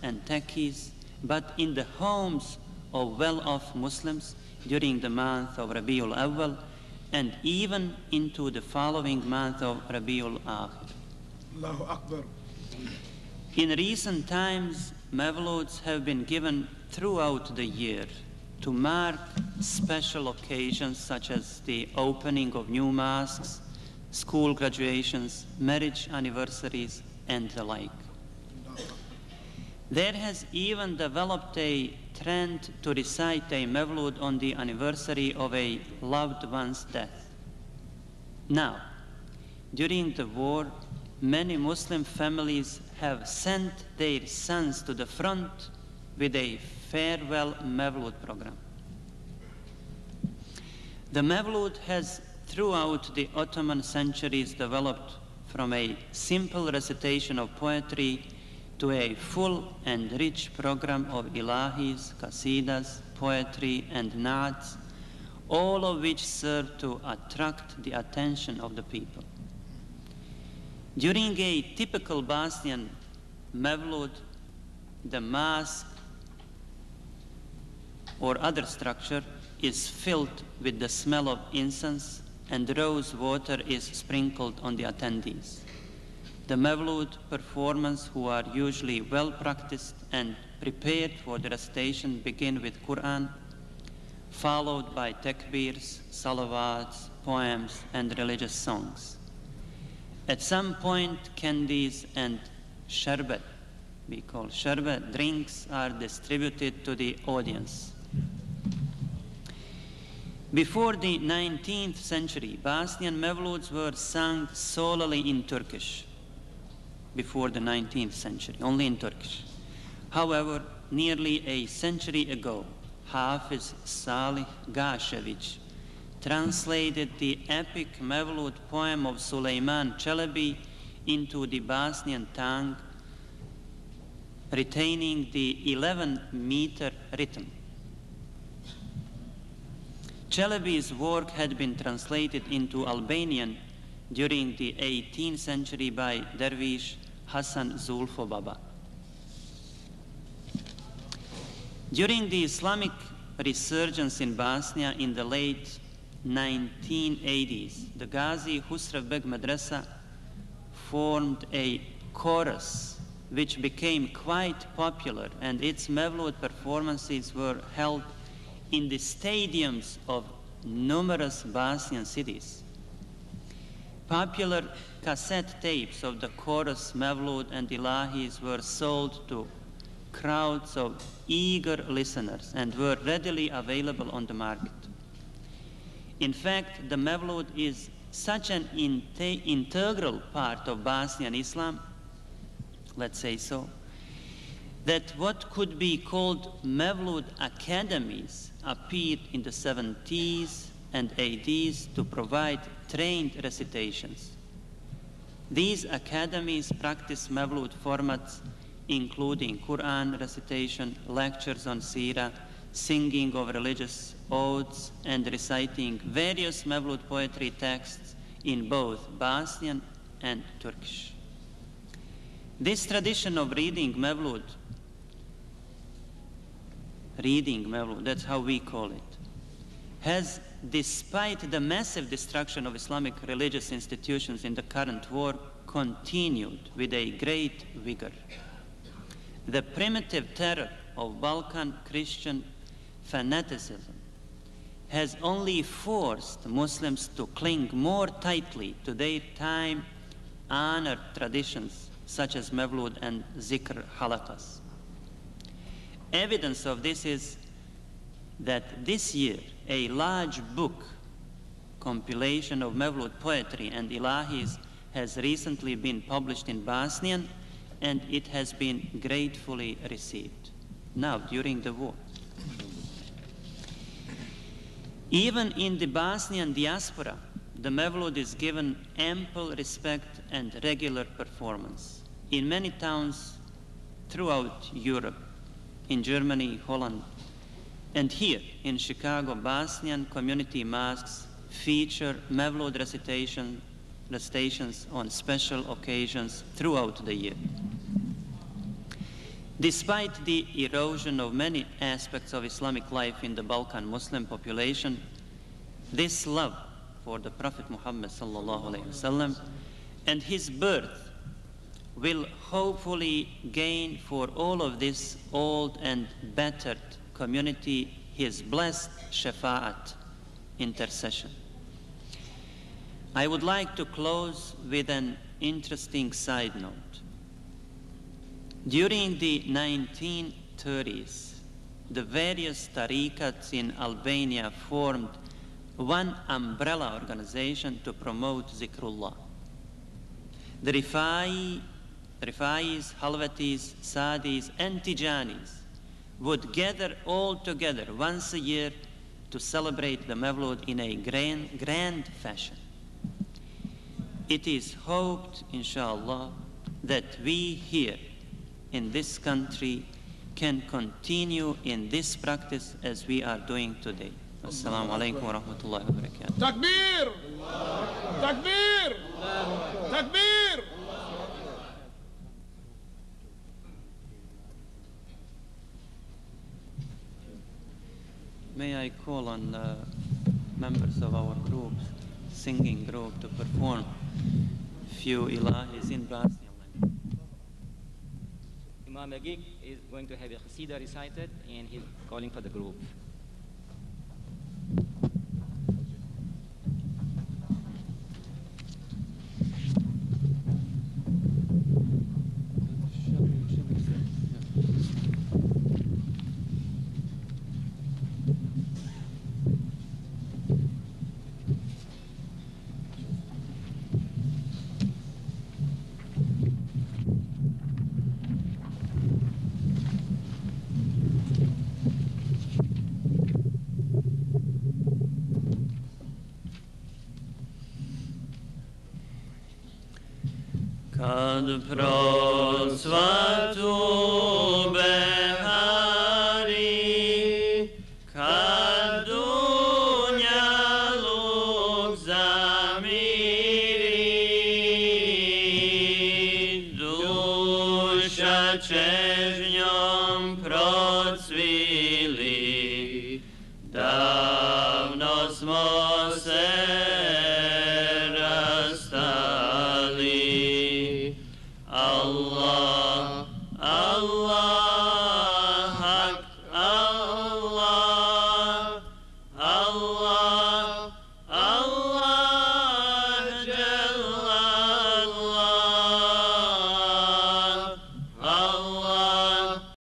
artists and techies, but in the homes of well-off Muslims during the month of Rabiul Awwal and even into the following month of Rabiul Akhir. Allahu Akbar. In recent times, Mevluds have been given throughout the year to mark special occasions such as the opening of new mosques, school graduations, marriage anniversaries, and the like. There has even developed a trend to recite a Mevlud on the anniversary of a loved one's death. Now, during the war, many Muslim families have sent their sons to the front with a farewell Mevlud program. The Mevlud has throughout the Ottoman centuries developed from a simple recitation of poetry to a full and rich program of ilahis, qasidas, poetry, and naats, all of which serve to attract the attention of the people. During a typical Bosnian Mevlud, the mosque or other structure is filled with the smell of incense, and rose water is sprinkled on the attendees. The Mevlud performers, who are usually well practiced and prepared for the recitation, begin with Quran, followed by takbirs, salawats, poems, and religious songs. At some point, candies and sherbet, we call sherbet, drinks, are distributed to the audience. Before the 19th century, Bosnian Mevluds were sung solely in Turkish. Before the 19th century, only in Turkish. However, nearly a century ago, Hafiz Salih Gašević translated the epic Mevlud poem of Suleiman Čelebi into the Bosnian tongue, retaining the 11-meter rhythm. Čelebi's work had been translated into Albanian during the 18th century by Dervish Hasan Zulfo Baba. During the Islamic resurgence in Bosnia in the late 1980s, the Gazi Husrev Beg Madrasa formed a chorus which became quite popular, and its Mevlud performances were held in the stadiums of numerous Bosnian cities. Popular cassette tapes of the chorus, Mevlud, and Ilahis were sold to crowds of eager listeners and were readily available on the market. In fact, the Mevlud is such an integral part of Bosnian Islam, let's say so, that what could be called Mevlud academies appeared in the 70s and 80s to provide trained recitations. These academies practice Mevlud formats including Quran recitation, lectures on Sirah, singing of religious odes, and reciting various Mevlud poetry texts in both Bosnian and Turkish. This tradition of reading Mevlud, that's how we call it, has, despite the massive destruction of Islamic religious institutions in the current war, continued with a great vigor. The primitive terror of Balkan Christian fanaticism has only forced Muslims to cling more tightly to their time-honored traditions such as Mevlud and Zikr halakas. Evidence of this is that this year a large book compilation of Mevlud poetry and ilahis has recently been published in Bosnian, and it has been gratefully received now during the war. Even in the Bosnian diaspora, the Mevlud is given ample respect and regular performance. In many towns throughout Europe, in Germany, Holland, and here in Chicago, Bosnian community mosques feature Mevlud recitations on special occasions throughout the year. Despite the erosion of many aspects of Islamic life in the Balkan Muslim population, this love for the Prophet Muhammad ﷺ and his birth will hopefully gain for all of this old and battered community his blessed shafa'at, intercession. I would like to close with an interesting side note. During the 1930s, the various tariqats in Albania formed one umbrella organization to promote zikrullah. The Rifais, Halvatis, Sadis, and Tijanis would gather all together once a year to celebrate the Mevlud in a grand fashion. It is hoped, inshallah, that we here in this country can continue in this practice as we are doing today. Assalamu alaikum wa rahmatullahi wa barakatuh. Takbir! Takbir! Takbir! May I call on members of our group, singing group, to perform few ilahis in Bosnian language. Imam Agic is going to have a qasida recited, and he's calling for the group. Kad procvatu behari, kad dunjaluk zamiri, duša čežnjom procvila.